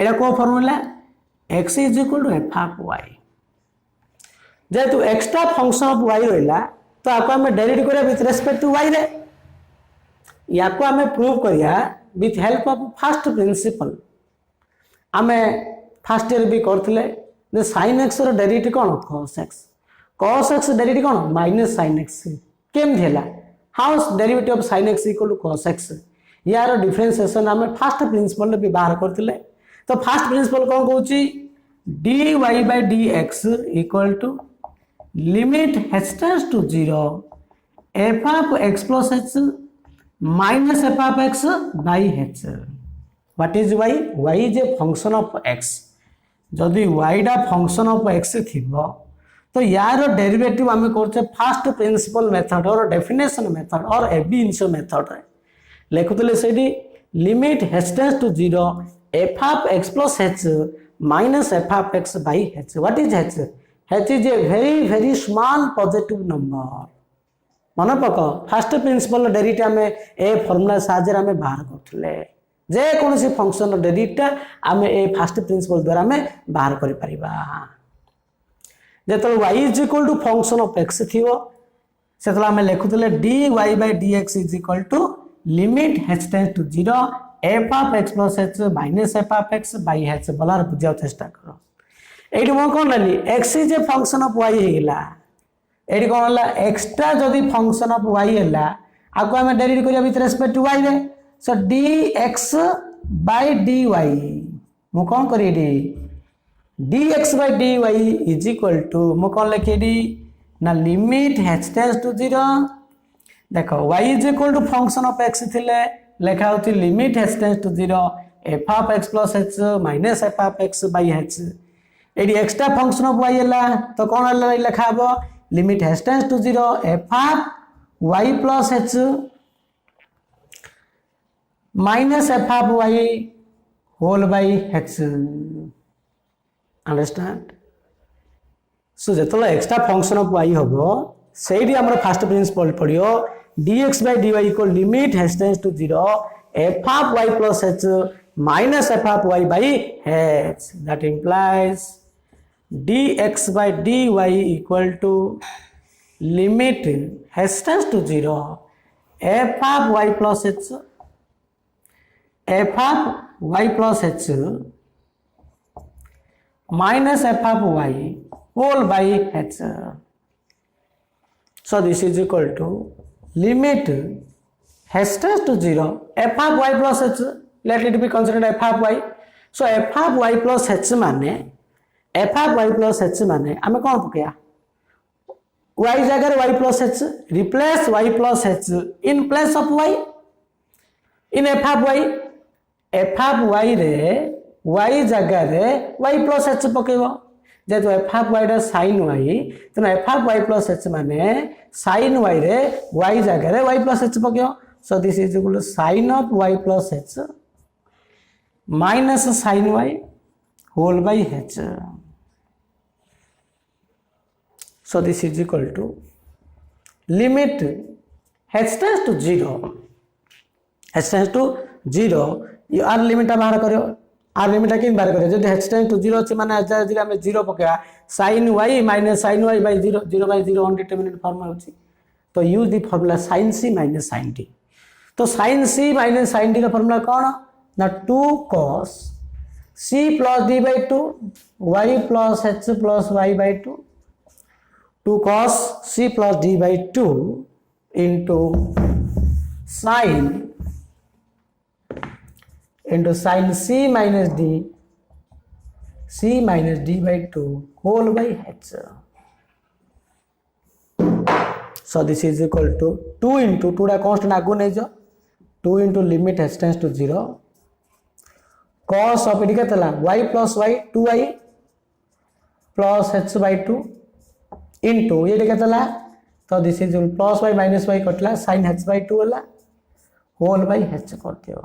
एटा को formula x is equal to f of y. जेतु x टा function of y रहला तो आपको हमें derivative करिया विथ रेस्पेक्ट टू y रे याको हमें प्रूव करिया with help of first principle. हमें फर्स्ट ईयर भी करथिले जे sin x रो डेरिवेटिव कोन cos x डेरिवेटिव कोन -sin x केम धेला how derivative of sin x equal to cos x यार डिफरेंशिएशन आम फास्ट प्रिंसिपल भी बाहर करते। तो फास्ट प्रिंसिपल कौन कौन dy by dx equal to limit h tends to 0 f of x plus h minus f of x by h. What is y? y is a function of x. जदि y डा function of x थिबो तो यार derivative आम करछे first principle method और definition method और ab initio method रे लेखुतले सेडी limit h tends to 0 f of x plus h minus f of x by h. What is h? h is a very small positive number. मन पक fast principal derivative आम a formula साहाय्य आम बाहर करथिले जे कोनोसी फंक्शन डेरिवेटिव आम ए fast principal द्वारा आम बाहर करि परिबा। जेतो y is equal to function of x थिवो सेतला आम लेखुतले dy by dx is equal to limit h tends to 0 f of x plus h minus f of x by h बलार बुझाव चेष्टा करो। एठी मो कोन लली x is a function of y हेला एठी कोन हला एक्स्ट्रा जदी फंक्शन ऑफ y हेला आको हम derivative करिया विथ रेस्पेक्ट टू y रे सो dx by dy मो कोन करी दी dx by dy is equal to मो कोन लिखि दी ना लिमिट h टेंड्स टू 0 देखो y is equal to function of x थिले लेखा होती limit h tends to 0 f of x plus h minus f of x by h एडी extra function of y हला तो कोन हला लेखा हबो limit h tends to 0 f of y plus h minus f of y whole by h. Understand so जेतला extra function of y हबो सेडी हमर फर्स्ट प्रिंसिपल पडियो dx by dy equal limit h tends to 0 f of y plus h minus f of y by h. That implies dx by dy equal to limit h tends to 0 f of y plus h h minus f of y whole by h. So this is equal to limit h tends to 0 f of y plus h, let it be considered f of y. So f of y plus h माने f of y plus h माने आमे कोन पकेया y जगह y plus h replace y plus h in place of y in f of y रे y जगह रे y plus h पकेबो जेतो f of y दा sin y तो f of y plus h माने sin y रे y जगह रे y plus h पकेबो. So this is equal to sin of y plus h minus sin y whole by h. So this is equal to limit h tends to 0 h tends to 0 you r limit बाहर करियो r limit के बाहर करियो जदि h tends to 0 अछि माने जदि हम 0 पकेया sin y minus sin y by 0 0 by 0 अनडिटरमिनेट form होछि तो use the formula sin c minus sin d. तो sin c minus sin d का फार्मूला कोन ना 2 cos c plus d by 2 y plus h plus y by 2 2 cos c plus d by 2 into sin c minus d by 2 whole by h. So this is equal to 2 into 2 टा constant आगु नै जो 2 into limit h tends to 0 cos of it केतला y plus y 2y plus h by 2 into ये केतला तो this is plus y minus y कटला sin h by 2 होला whole by h करथियो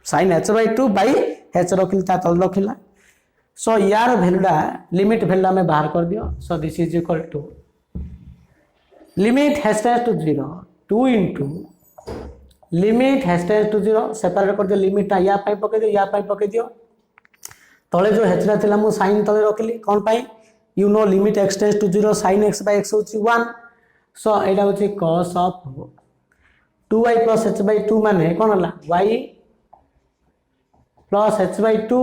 sin h by 2 by h रखिल ता तल रखिला. सो यार वैल्यूडा limit value में बाहर कर दियो. So this is equal to limit h tends to 0 2 into limit h tends to 0 separate कर दियो लिमिट ता या पाई पके दियो या पाई पके दियो तळे जो h रा थिला मु sin तळे रखिली कोन pi you know limit x tends to 0 sin x by x होची 1. सो एटा होची cos of 2y plus h by 2 माने कोन हला y plus h by 2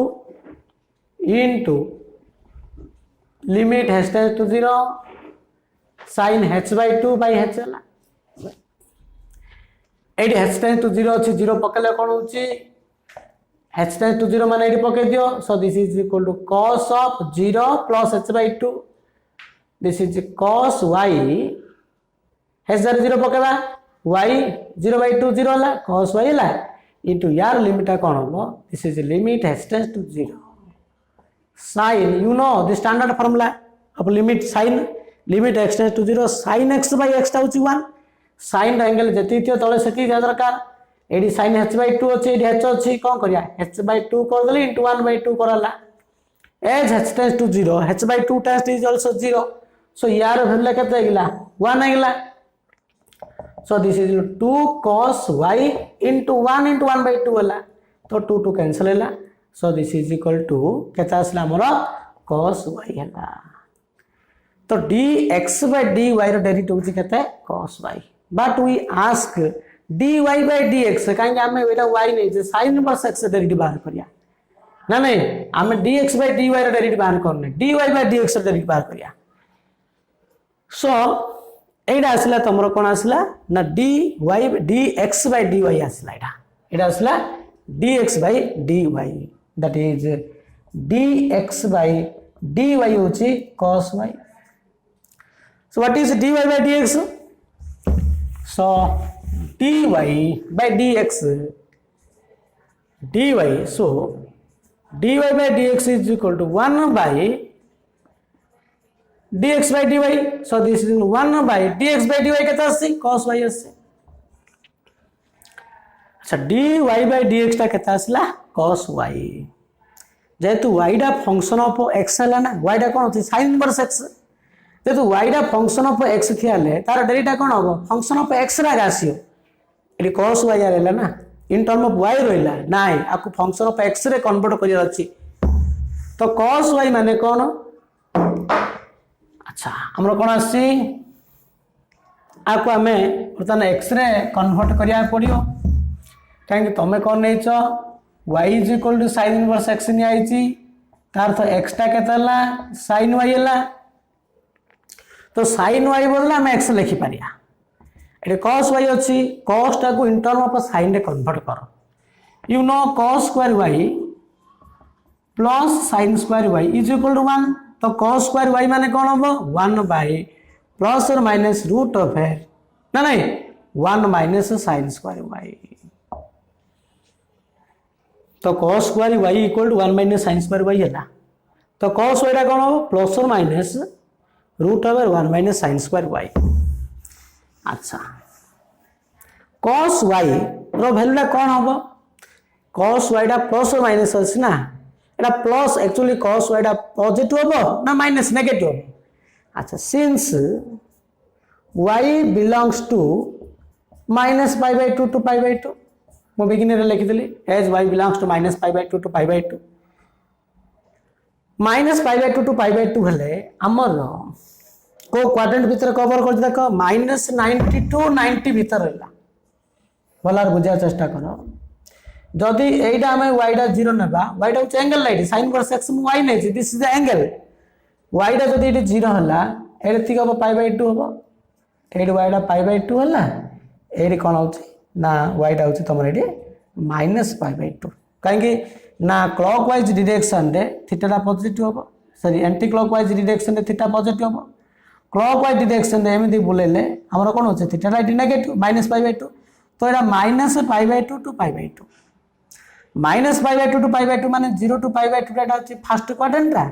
into limit h tends to 0 sin h by 2 by h हला eighty h tends to 0 अच्छी 0 पकेले कौन होची h tends to 0 माने एटी पके दियो so this is equal to cos of 0 plus h/2 this is cos y h जरे 0 पकेबा y 0/2 0 हला cos y हला इनटू यार लिमिट कौन हो this is limit h tends to 0 sin you know the standard formula of limit sin limit x tends to 0 sin x by x टा होची 1 sin angle जति थियो तळे सेति जा दरकार एडी sin h/2 अछि एडी h अछि कोन करिया h/2 कर देली into 1/2 करला as h tends to 0 h/2 test is also 0 so यार वैल्यू केते गेला 1 आइला so this is 2 cos y into 1 into 1/2 होला तो 2 2 कैंसिल होला so this is equal to केता आसला हमर cos y हला तो dx by dy रो डेरिवेटिव होची केते cos y but we ask dy by dx काहे कि हमें एटा y नै जे sin इनवर्स x डेरिवेटिव बाहर करिया ना नहीं हमें dx by dy रो डेरिवेटिव बाहर करने dy by dx रो डेरिवेटिव बाहर करिया so एटा आसला तमरो कोन आसला ना dy dx by dy आसला एटा आसला dx by dy that is dx by dy होची cos y so what is dy by dx so dy by dx dy so dy by dx is equal to 1 by dx by dy so this is 1 by dx by dy केता आसी cos y आसी अच्छा dy by dx टा केता आसला cos y जेतु y डा function of x हला ना y डा कोन होती sin इनवर्स x जेतु y डा फंक्शन ऑफ x थियाले तार डेरिटा कोन होबो फंक्शन ऑफ x रा आसीयो एटी cos y आरेला ना इन टर्म ऑफ y रोइला नाइ आकु फंक्शन ऑफ x रे कन्वर्ट करिया अछि तो cos y माने कोन अच्छा हमरो कोन आसी आकु हमें बर्तन x रे कन्वर्ट करिया पड़ियो काहे कि तमे कोन nacho y is equal to sin inverse x नि आइची तार तो x टा केतला sin y हला तो sin y बदला हम x लिखि पारिया एटे cos y अछि cos टा को इन टर्म ऑफ sin रे कन्वर्ट करो you know cos square y plus sin square y is equal to 1 तो cos स्क्वायर y माने कोन होबो 1 बाय प्लस और माइनस रूट ऑफ है ना नहीं 1 माइनस sin स्क्वायर y तो cos square y equal to 1 minus sin square y हला तो cos y रा कोन हो प्लस और minus root over 1 minus sin square y अच्छा cos y रो वैल्यू ला कोन होबो cos y रा प्लस और माइनस अछि ना एटा प्लस एक्चुअली cos y रा पॉजिटिव होबो ना माइनस नेगेटिव होबो अच्छा since y belongs to minus pi by 2 to pi by 2 मो बिगिनर रे लिखि देली as y belongs to minus pi by 2 to pi by 2 minus pi by 2 to pi by 2 हले हमर को क्वाड्रेंट भीतर कवर कर देखो -90 to 90 भीतर रहला भलार बुझा चेष्टा करो जदी एटा हमें y डा 0 नेबा y डा एंगल लाइट sin इनवर्स x मु y नै this is the angle y डा जदी एटी 0 हला एटी थिक हो pi by 2 हो एटी y डा pi by 2 हला एटी कोन होची ना y डा होची तमरे एटी -pi by 2 काहे कि ना क्लॉकवाइज डायरेक्शन रे थीटा टा पॉजिटिव हो सॉरी एंटी क्लॉकवाइज डायरेक्शन रे थीटा पॉजिटिव हो क्लॉकवाइज डायरेक्शन रे एमिति बुलेले हमर कोन होचे थीटा टा नेगेटिव -pi by 2 तो एटा -pi by 2 to pi by 2 -pi by 2 to pi by 2 माने 0 to pi by 2 एटा होची फर्स्ट क्वाड्रेंट रा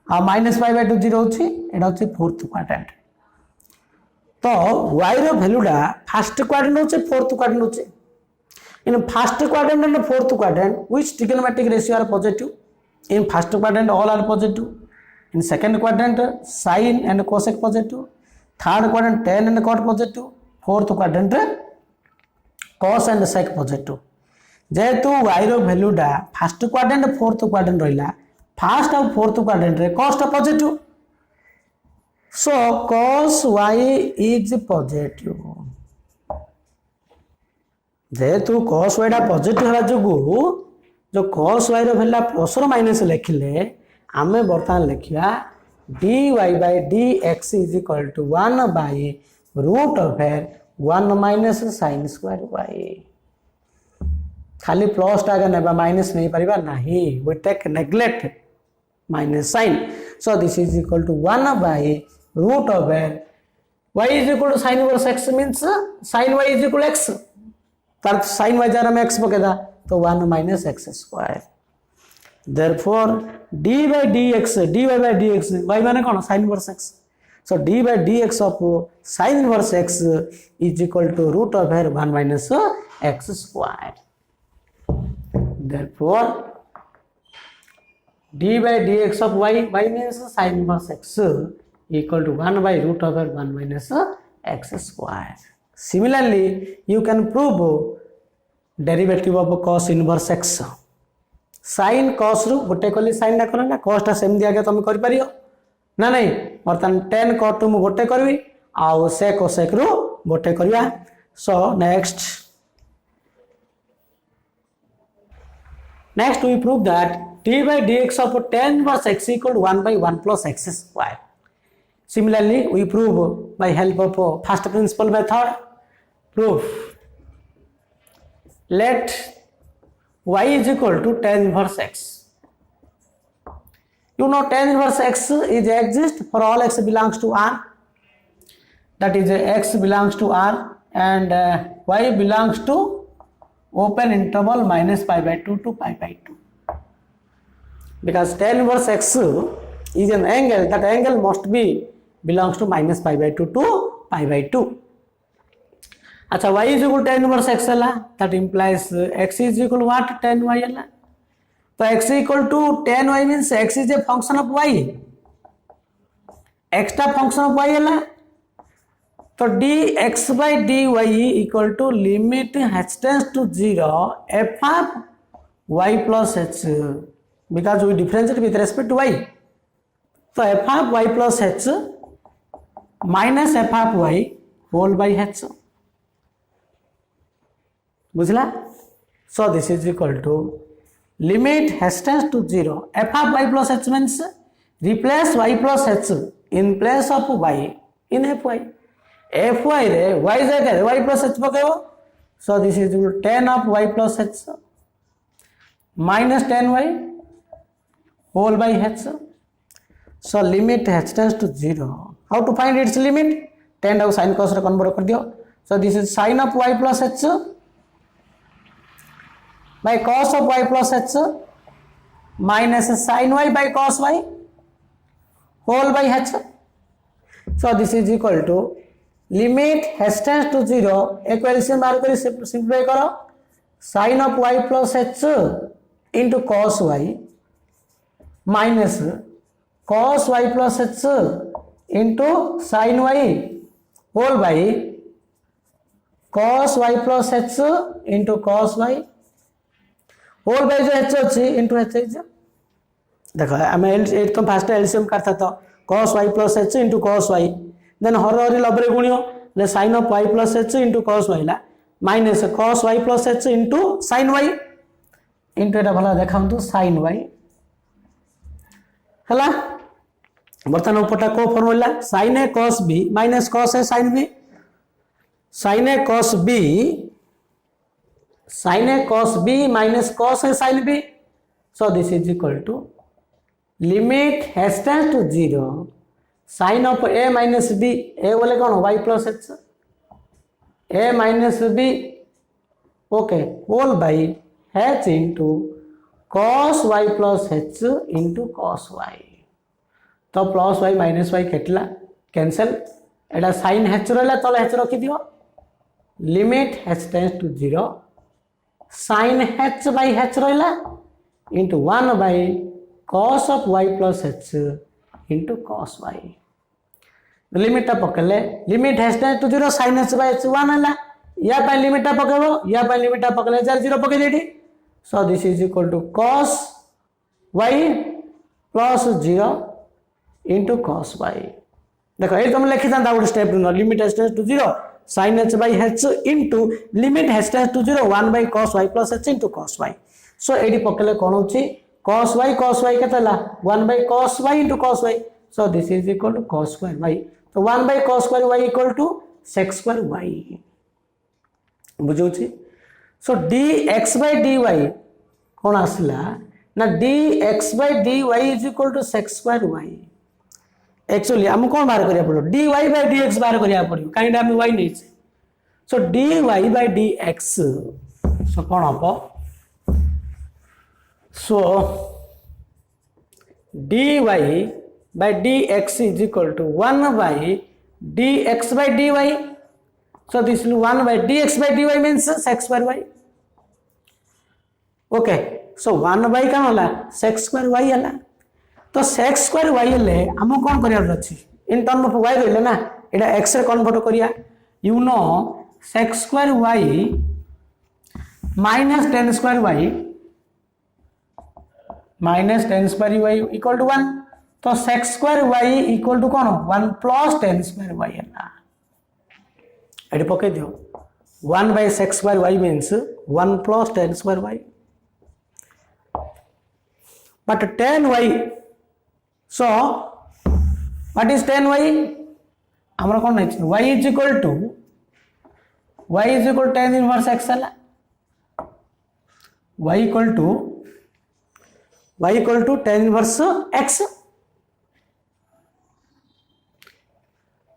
आ -pi by 2 0 होची एटा होची फोर्थ क्वाड्रेंट तो y रो वैल्यू डा फर्स्ट क्वाड्रेंट होचे फोर्थ क्वाड्रेंट होचे in first quadrant and fourth quadrant which trigonometric ratio are positive in first quadrant all are positive in second quadrant sin and cosec positive third quadrant tan and cot positive fourth quadrant cos and sec positive जेतु y रो value डा first quadrant fourth quadrant रहिला first और fourth quadrant रे cos टा positive so cos y is positive जेतु cos y टा positive होला जगु जो cos y रो वैल्यू प्लस और माइनस लिखले आमे बर्तमान लिखिया dy by dx is equal to 1 by root of 1 minus sine square y खाली प्लस टा आगे नेबा माइनस नहीं परिबा नहीं we take neglect minus sign so this is equal to 1 by root of y is equal to sin inverse x means sin y is equal to x तर sin y जरा में x पकेदा तो 1 minus x square therefore d by dx dy by dx y माने कौन sin inverse x so d by dx of sin inverse x is equal to root of 1 minus x square therefore d by dx of y means sin inverse x equal to 1 by root over 1 minus x square. Similarly, you can prove derivative of cos inverse x. Sin cos रू गोटे कली sin डाक ना cos टा same दिया गया तुम कर परियो ना नहीं बर्तन tan cot मु गोटे करबी आउ sec cosec रू गोटे करिया so next we prove that d by dx of tan inverse x equal to 1 by 1 plus x square. Similarly, we prove by help of first principle method. Proof. Let y is equal to tan inverse x. You know tan inverse x is exist for all x belongs to R. That is x belongs to R and y belongs to open interval minus pi by 2 to pi by 2. Because tan inverse x is an angle, that angle must be belongs to minus pi by 2 to pi by 2. अच्छा y is equal to tan inverse x है that implies x is equal to what tan y है तो x equal to tan y means x is a function of y x टा function of y है तो dx by dy equal to limit h tends to 0 f of y plus h because we differentiate with respect to y so f of y plus h minus f of y whole by h बुझला so this is equal to limit h tends to 0 f of y plus h means replace y plus h in place of y in fy fy रे y जगह y plus h पकेबो so this is equal to tan of y plus h minus tan y whole by h so limit h tends to 0 how to find its limit tan और sin cos रे convert कर दियो so this is sin of y plus h by cos of y plus h minus sin y by cos y whole by h so this is equal to limit h tends to 0 एक LCM बाहर कर simplify करो sin of y plus h into cos y minus cos y plus h into sin y whole by cos y plus h into cos y whole by जो h अच्छी into h है देखो हमें एकदम fast LCM करता तो cos y plus h into cos y then हर हरी लबरे गुणियो ले sin of y plus h into cos y La minus cos y plus h into sin y into एटा भला देखांतु sin y हला बर्तन उपटा को formula sin a cos b minus cos a sin b sin a cos b minus cos a sin b so this is equal to limit h tends to 0 sin of a minus b a बोले कौन y plus h a minus b okay whole by h into cos y plus h into cos y तो plus y minus y केटला cancel एटा sin h रहला तले h रखि दियो limit h tends to 0 sin h by h रहला into 1 by cos of y plus h into cos y limit टा पकले limit h tends to 0 sin h by h 1 हला या पे लिमिट टा पकेबो या पे लिमिट टा पकले 0 पके देठी so this is equal to cos y plus 0 into cos y देखो ये तुम लिखि था गोटे स्टेप न limit h tends to 0 sin h by h into limit h tends to 0 1 by cos y plus h into cos y so एडी पकले कोन होची cos y केतला 1 by cos y into cos y so this is equal to cos square y so 1 by cos square y equal to sec square y बुझे सो dx/dy कौन आसला ना dx/dy is equal to sec square y actually आम कौन बाहर करिया पड़ो dy/dx बाहर करिया पड़ो कहीं आम y नहीं सो dy/dx सो कौन हम सो dy/dx is equal to 1/dx/dy so this is 1/dx/dy means sec square y okay so 1 क्या होला sec square y हला तो sec square y ले हम कौन करिया अछि इन टर्म ऑफ y रहले ना एटा x रे कन्वर्ट करिया you know sec square y minus tan square y minus tan square y equal to 1 तो sec square y equal to कौन 1 प्लस टेन स्क्वायर y है एटी पके दियो 1 by sec square y means 1 plus tan square y but tan y so what is tan y हमरा कौन नहीं y is equal to tan inverse x है y equal to tan inverse x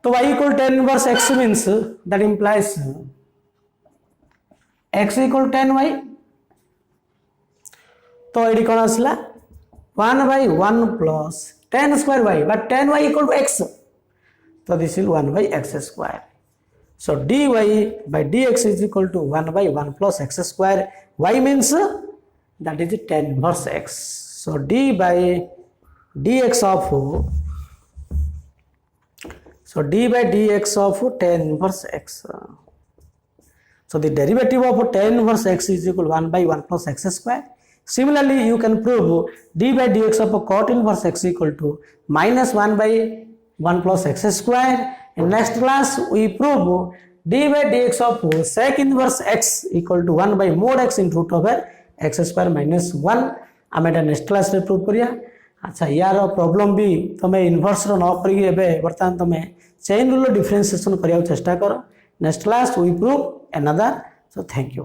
तो y equal tan inverse x means that implies x equal to tan y तो ये कौन आसला 1/1 plus tan square y but tan y equal to x so this is 1/x square so dy/dx is equal to 1/1 plus x square y means that is tan inverse x so d/dx of tan inverse x so the derivative of tan inverse x is equal to 1/1 plus x square similarly you can prove d/dx of cot inverse x equal to minus 1/1 plus x square in next class we prove d/dx of sec inverse x equal to 1 by mod x into root over x square minus 1 आम एटा next class रे prove करिया अच्छा यार problem भी तमे inverse रो न करी एबे वर्तमान तमे चेन रूल डिफरेंशिएशन करिया चेष्टा करो next class we prove another so thank you